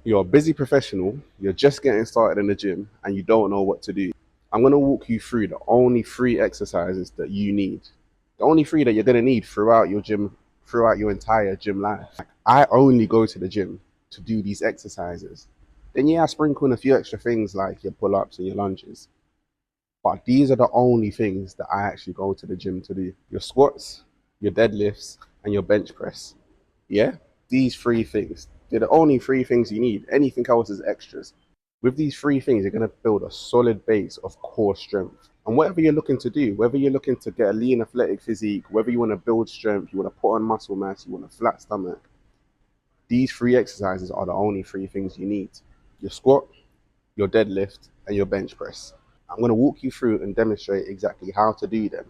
You're a busy professional, you're just getting started in the gym, and you don't know what to do. I'm going to walk you through the only three exercises that you need. The only three that you're going to need throughout your gym, throughout your entire gym life. Like, I only go to the gym to do these exercises. Then, yeah, I sprinkle in a few extra things like your pull ups and your lunges. But these are the only things that I actually go to the gym to do: your squats, your deadlifts, and your bench press. Yeah, these three things. They're the only three things you need. Anything else is extras. With these three things, you're going to build a solid base of core strength. And whatever you're looking to do, whether you're looking to get a lean athletic physique, whether you want to build strength, you want to put on muscle mass, you want a flat stomach, these three exercises are the only three things you need: your squat, your deadlift, and your bench press. I'm going to walk you through and demonstrate exactly how to do them.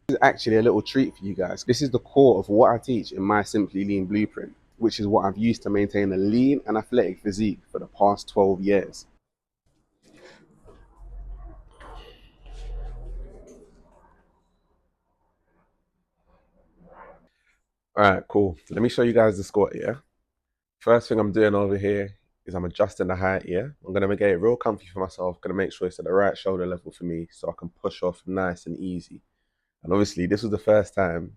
This is actually a little treat for you guys. This is the core of what I teach in my Simply Lean blueprint, which is what I've used to maintain a lean and athletic physique for the past 12 years. All right, cool. Let me show you guys the squat, yeah? First thing I'm doing over here is I'm adjusting the height, yeah? I'm gonna get it real comfy for myself. Gonna make sure it's at the right shoulder level for me so I can push off nice and easy. And obviously this was the first time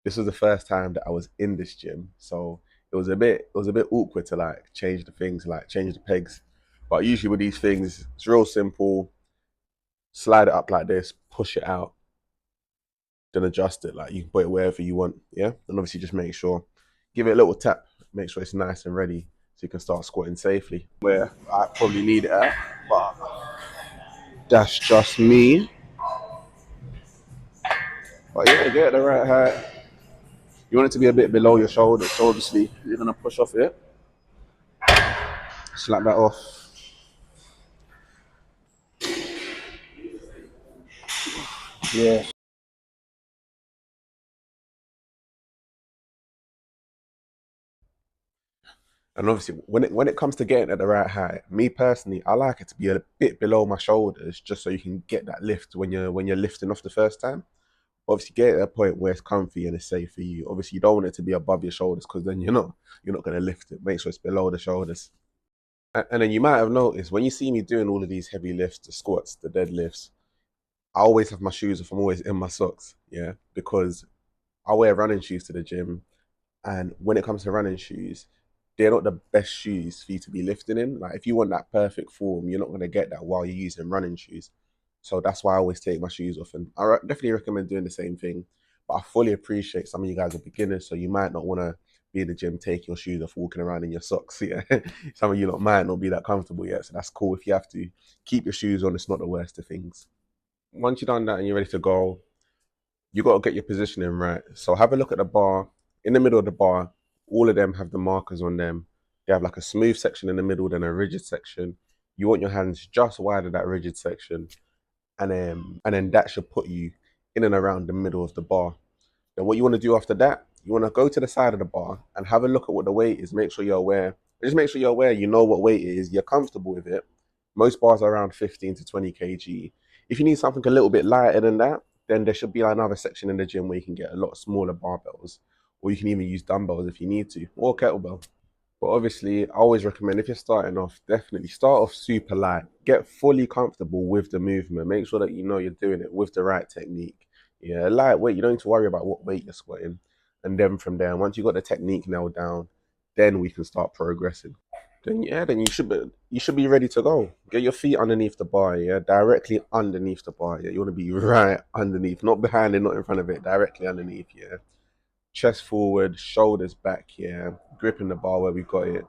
that I was in this gym. So it was a bit awkward to like change the things, like change the pegs. But usually with these things, it's real simple. Slide it up like this, push it out, then adjust it. Like you can put it wherever you want, yeah? And obviously just make sure, give it a little tap, make sure it's nice and ready so you can start squatting safely. Where I probably need it at, but that's just me. But yeah, get the right height. You want it to be a bit below your shoulder, so obviously you're gonna push off it, slap that off. Yeah. And obviously, when it comes to getting at the right height, me personally, I like it to be a bit below my shoulders, just so you can get that lift when you're lifting off the first time. Obviously, get at a point where it's comfy and it's safe for you. Obviously, you don't want it to be above your shoulders because then you're not going to lift it. Make sure it's below the shoulders. And then you might have noticed when you see me doing all of these heavy lifts, the squats, the deadlifts, I always have my shoes off. I'm always in my socks, yeah, because I wear running shoes to the gym. And when it comes to running shoes, they're not the best shoes for you to be lifting in. Like if you want that perfect form, you're not going to get that while you're using running shoes. So that's why I always take my shoes off. And definitely recommend doing the same thing. But I fully appreciate some of you guys are beginners, so you might not want to be in the gym, take your shoes off, walking around in your socks. Yeah, some of you lot might not be that comfortable yet, so that's cool. If you have to keep your shoes on, it's not the worst of things. Once you've done that and you're ready to go, you got to get your positioning right. So have a look at the bar. In the middle of the bar, all of them have the markers on them. They have like a smooth section in the middle, then a rigid section. You want your hands just wide of that rigid section, and then that should put you in and around the middle of the bar. Then what you want to do after that, you want to go to the side of the bar and have a look at what the weight is. Make sure you're aware. Just make sure you're aware. You know what weight it is. You're comfortable with it. Most bars are around 15 to 20 kg. If you need something a little bit lighter than that, then there should be another section in the gym where you can get a lot smaller barbells, or you can even use dumbbells if you need to, or kettlebell. But obviously, I always recommend if you're starting off, definitely start off super light. Get fully comfortable with the movement. Make sure that you know you're doing it with the right technique. Yeah, lightweight, you don't need to worry about what weight you're squatting. And then from there, once you got the technique nailed down, then we can start progressing. Then yeah, then you should be ready to go. Get your feet underneath the bar, yeah, directly underneath the bar. Yeah, you want to be right underneath, not behind it, not in front of it, directly underneath. Yeah, chest forward, shoulders back. Yeah, gripping the bar where we got it,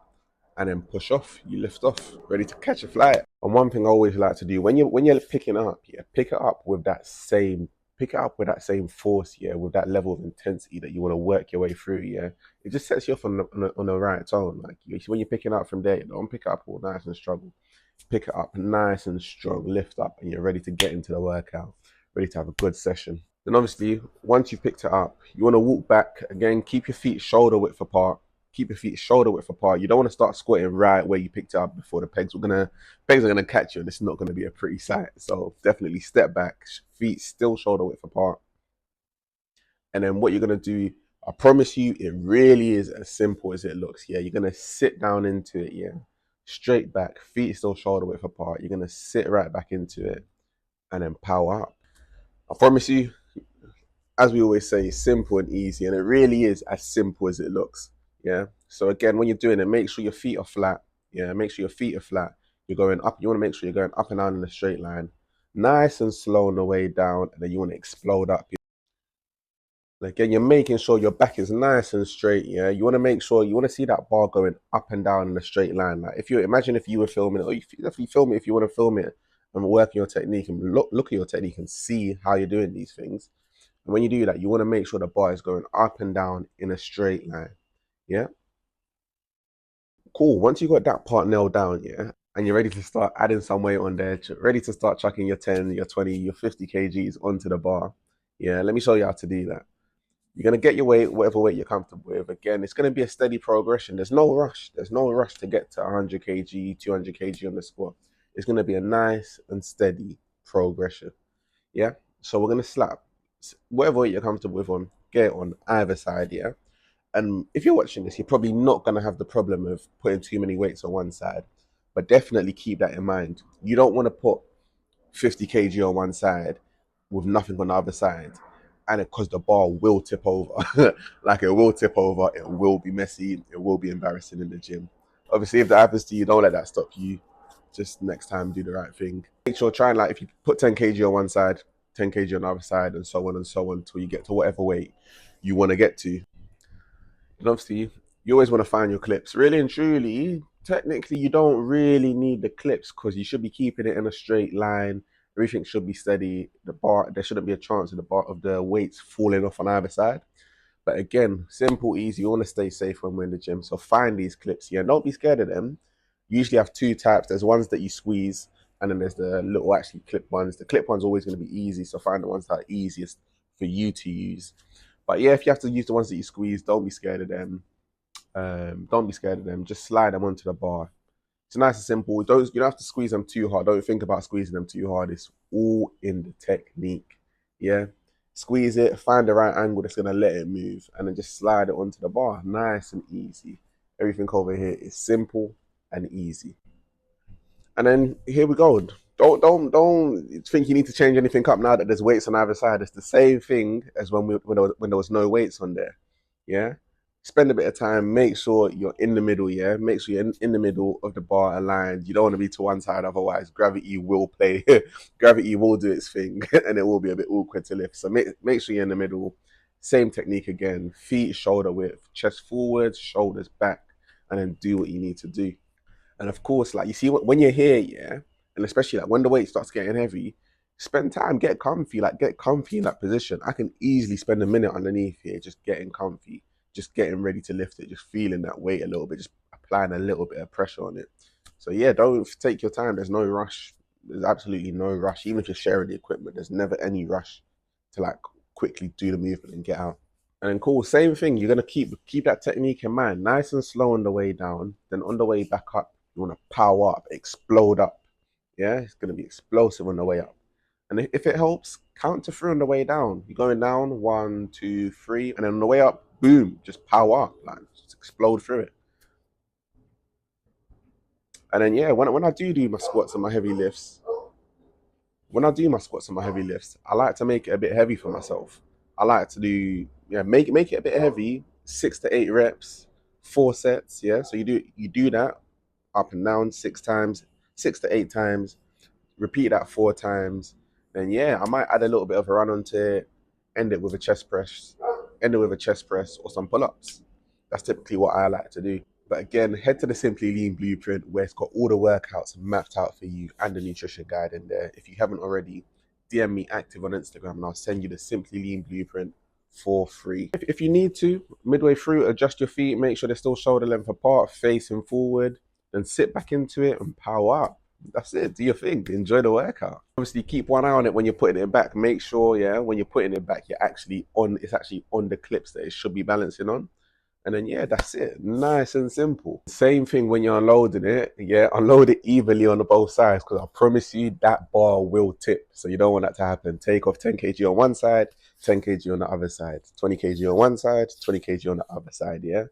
and then push off. You lift off, ready to catch a flight. And one thing I always like to do when you're picking up, yeah, pick it up with that same force, yeah, with that level of intensity that you want to work your way through, yeah. It just sets you off on the right tone. Like when you're picking up from there, don't pick it up all nice and struggle. Pick it up nice and strong, lift up, and you're ready to get into the workout, ready to have a good session. Then obviously, once you've picked it up, you want to walk back again. Keep your feet shoulder width apart. Keep your feet shoulder width apart. You don't want to start squatting right where you picked it up before the pegs are gonna catch you, and it's not gonna be a pretty sight. So definitely step back, feet still shoulder width apart. And then what you're gonna do I promise you, it really is as simple as it looks. Yeah, you're gonna sit down into it. Yeah, straight back, feet still shoulder width apart. You're gonna sit right back into it and then power up. I promise you, as we always say, simple and easy, and it really is as simple as it looks. Yeah. So again, when you're doing it, make sure your feet are flat. Yeah, make sure your feet are flat. You're going up. You want to make sure you're going up and down in a straight line, nice and slow on the way down, and then you want to explode up. Again, you're making sure your back is nice and straight. Yeah, you want to make sure you want to see that bar going up and down in a straight line. Like if you imagine if you were filming it, or if you film it, if you want to film it and work your technique and look at your technique and see how you're doing these things. And when you do that, you want to make sure the bar is going up and down in a straight line. Yeah, cool. Once you got that part nailed down, yeah, and you're ready to start adding some weight on there, ready to start chucking your 10, your 20, your 50 kgs onto the bar. Yeah, let me show you how to do that. You're gonna get your weight, whatever weight you're comfortable with. Again, it's gonna be a steady progression. There's no rush. There's no rush to get to 100 kg, 200 kg on the squat. It's gonna be a nice and steady progression. Yeah. So we're gonna slap whatever weight you're comfortable with on, get it on either side. Yeah. And if you're watching this, you're probably not gonna have the problem of putting too many weights on one side, but definitely keep that in mind. You don't want to put 50 kg on one side with nothing on the other side, and because the bar will tip over. Like it will tip over, it will be messy, it will be embarrassing in the gym. Obviously, if that happens to you, don't let that stop you. Just next time, do the right thing. Make sure, try and like, if you put 10 kg on one side, 10 kg on the other side, and so on until you get to whatever weight you want to get to. And obviously, you always want to find your clips. Really and truly, technically, you don't really need the clips because you should be keeping it in a straight line. Everything should be steady. The bar, there shouldn't be a chance of the bar of the weights falling off on either side. But again, simple, easy. You want to stay safe when we're in the gym. So find these clips here. Don't be scared of them. You usually have two types. There's ones that you squeeze, and then there's the little actually clip ones. The clip one's always going to be easy. So find the ones that are easiest for you to use. But yeah, if you have to use the ones that you squeeze, don't be scared of them. Don't be scared of them. Just slide them onto the bar. It's nice and simple. You don't have to squeeze them too hard. Don't think about squeezing them too hard. It's all in the technique. Yeah. Squeeze it, find the right angle that's gonna let it move, and then just slide it onto the bar. Nice and easy. Everything over here is simple and easy. And then here we go. Don't think you need to change anything up now that there's weights on either side. It's the same thing as when there was no weights on there. Yeah. Spend a bit of time. Make sure you're in the middle. Yeah. Make sure you're in the middle of the bar aligned. You don't want to be to one side, otherwise gravity will play. Gravity will do its thing, and it will be a bit awkward to lift. So make sure you're in the middle. Same technique again. Feet shoulder width, chest forward, shoulders back, and then do what you need to do. And of course, like you see, when you're here, yeah, and especially like when the weight starts getting heavy, spend time, get comfy, like get comfy in that position. I can easily spend a minute underneath here, just getting comfy, just getting ready to lift it, just feeling that weight a little bit, just applying a little bit of pressure on it. So yeah, don't take your time. There's no rush. There's absolutely no rush. Even if you're sharing the equipment, there's never any rush to like quickly do the movement and get out. And then cool, same thing. You're gonna keep that technique in mind, nice and slow on the way down. Then on the way back up, you want to power up, explode up. Yeah, it's gonna be explosive on the way up. And if it helps, count to three on the way down. You're going down, 1, 2, 3, and then on the way up, boom, just power up, like just explode through it. And then yeah, when I do my squats and my heavy lifts, I like to make it a bit heavy for myself. I like to do make it a bit heavy, 6 to 8 reps, 4 sets. Yeah, so you do that up and down 6 times, 6 to 8 times. Repeat that 4 times. Then yeah, I might add a little bit of a run onto it, end it with a chest press, or some pull-ups. That's typically what I like to do. But again, head to the Simply Lean Blueprint where it's got all the workouts mapped out for you and the nutrition guide in there. If you haven't already, DM me active on Instagram and I'll send you the Simply Lean Blueprint for free. If you need to, midway through, adjust your feet, make sure they're still shoulder length apart, facing forward, then sit back into it and power up. That's it. Do your thing. Enjoy the workout. Obviously, keep one eye on it when you're putting it back. Make sure, yeah, when you're putting it back, it's actually on the clips that it should be balancing on. And then yeah, that's it. Nice and simple. Same thing when you're unloading it. Yeah, unload it evenly on the both sides because I promise you that bar will tip. So you don't want that to happen. Take off 10 kg on one side, 10 kg on the other side, 20 kg on one side, 20 kg on the other side. Yeah,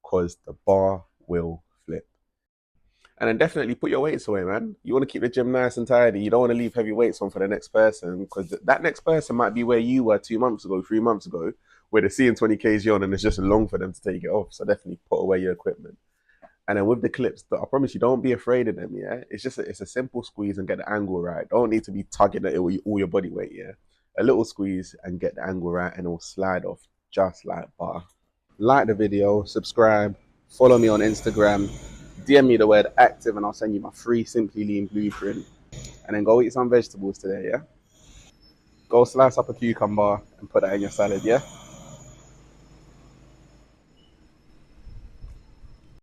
because the bar will flip. And then definitely put your weights away, man. You want to keep the gym nice and tidy. You don't want to leave heavy weights on for the next person because that next person might be where you were 2 months ago, 3 months ago, where they're seeing 20 kg on and it's just long for them to take it off. So definitely put away your equipment. And then with the clips, I promise you, don't be afraid of them. Yeah, it's a simple squeeze and get the angle right. Don't need to be tugging at it with all your body weight. Yeah, a little squeeze and get the angle right, and it'll slide off just like butter. Like the video, subscribe, follow me on Instagram, DM me the word active, and I'll send you my free Simply Lean blueprint. And then go eat some vegetables today. Yeah, go slice up a cucumber and put that in your salad. Yeah.